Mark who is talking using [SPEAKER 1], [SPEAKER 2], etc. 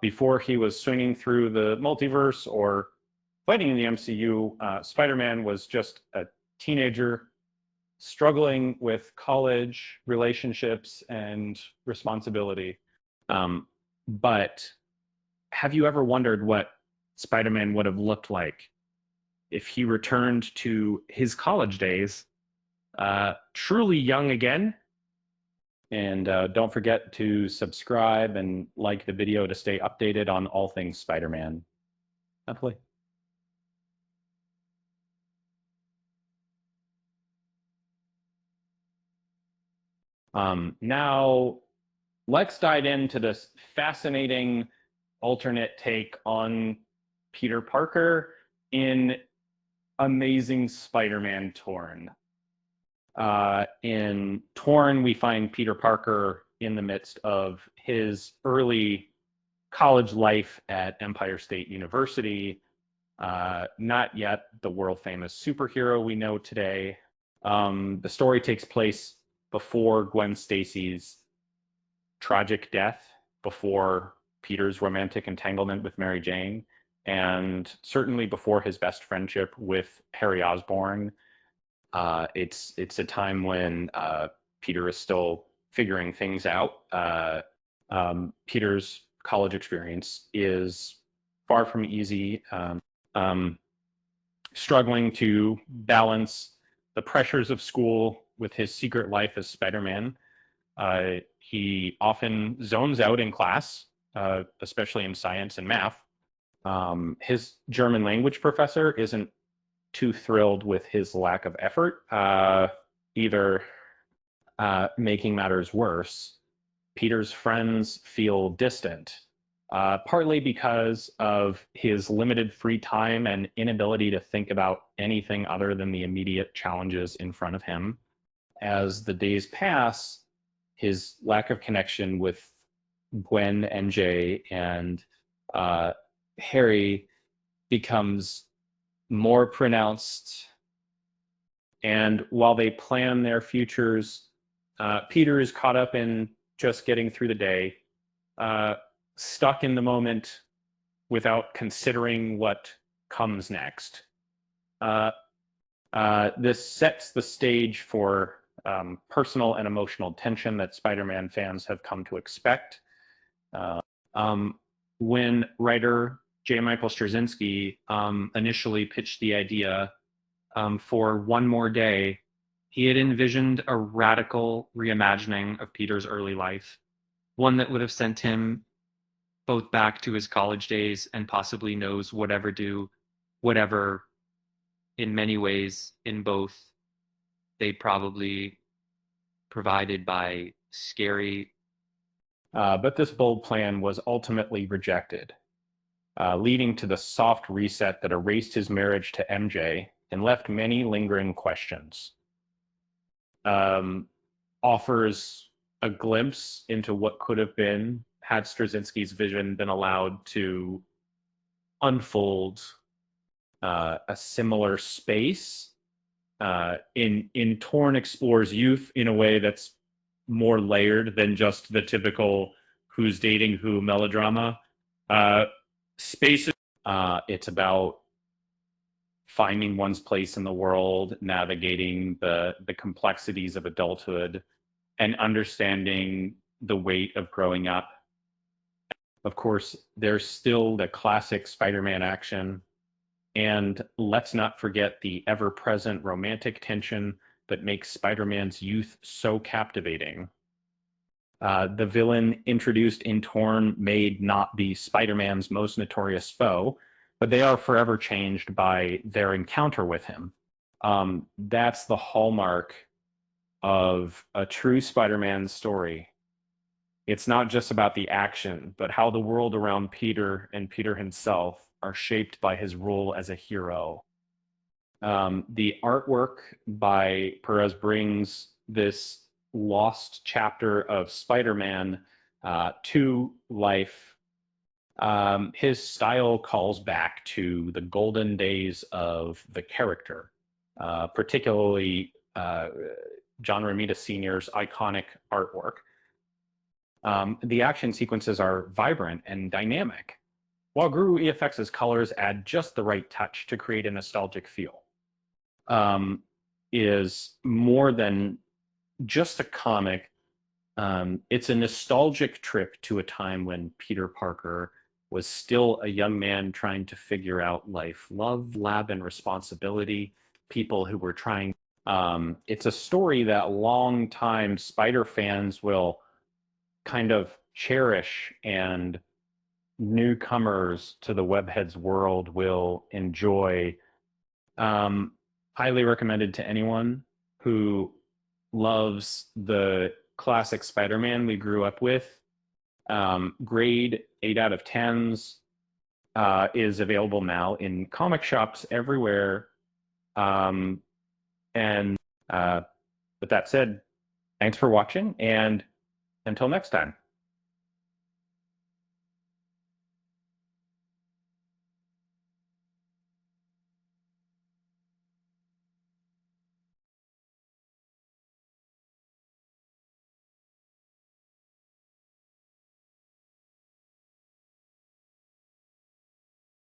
[SPEAKER 1] Before he was swinging through the multiverse or fighting in the MCU, Spider-Man was just a teenager struggling with college, relationships, and responsibility. But have you ever wondered what Spider-Man would have looked like if he returned to his college days, truly young again? And don't forget to subscribe and like the video to stay updated on all things Spider-Man. Happily. Now, let's dive into this fascinating alternate take on Peter Parker in Amazing Spider-Man Torn. In Torn, we find Peter Parker in the midst of his early college life at Empire State University, not yet the world famous superhero we know today. The story takes place before Gwen Stacy's tragic death, before Peter's romantic entanglement with Mary Jane, and certainly before his best friendship with Harry Osborn. It's a time when Peter is still figuring things out. Peter's college experience is far from easy, struggling to balance the pressures of school with his secret life as Spider-Man. He often zones out in class, especially in science and math. His German language professor isn't too thrilled with his lack of effort, either making matters worse. Peter's friends feel distant, partly because of his limited free time and inability to think about anything other than the immediate challenges in front of him. As the days pass, his lack of connection with Gwen, MJ, and Harry becomes more pronounced. And while they plan their futures, Peter is caught up in just getting through the day, stuck in the moment without considering what comes next. This sets the stage for personal and emotional tension that Spider-Man fans have come to expect. When writer J. Michael Straczynski initially pitched the idea for One More Day, he had envisioned a radical reimagining of Peter's early life, one that would have sent him both back to his college days and possibly knows whatever in many ways in both they probably provided by scary. But this bold plan was ultimately rejected, leading to the soft reset that erased his marriage to MJ and left many lingering questions. Offers a glimpse into what could have been had Straczynski's vision been allowed to unfold a similar space. In Torn explores youth in a way that's more layered than just the typical who's dating who melodrama. Space, it's about finding one's place in the world, navigating the complexities of adulthood, and understanding the weight of growing up. Of course, there's still the classic Spider-Man action, and let's not forget the ever-present romantic tension that makes Spider-Man's youth so captivating. The villain introduced in Torn may not be Spider-Man's most notorious foe, but they are forever changed by their encounter with him. That's the hallmark of a true Spider-Man story. It's not just about the action, but how the world around Peter and Peter himself are shaped by his role as a hero. The artwork by Perez brings this lost chapter of Spider-Man to life. His style calls back to the golden days of the character, particularly John Romita Sr.'s iconic artwork. The action sequences are vibrant and dynamic, while Guru EFX's colors add just the right touch to create a nostalgic feel. Is more than just a comic. It's a nostalgic trip to a time when Peter Parker was still a young man trying to figure out life, love, lab, and responsibility. People who were trying. It's a story that long-time Spider fans will kind of cherish, and newcomers to the Webheads world will enjoy. Highly recommended to anyone who loves the classic Spider-Man we grew up with. Grade 8 out of 10s is available now in comic shops everywhere. And with that said, thanks for watching, and until next time.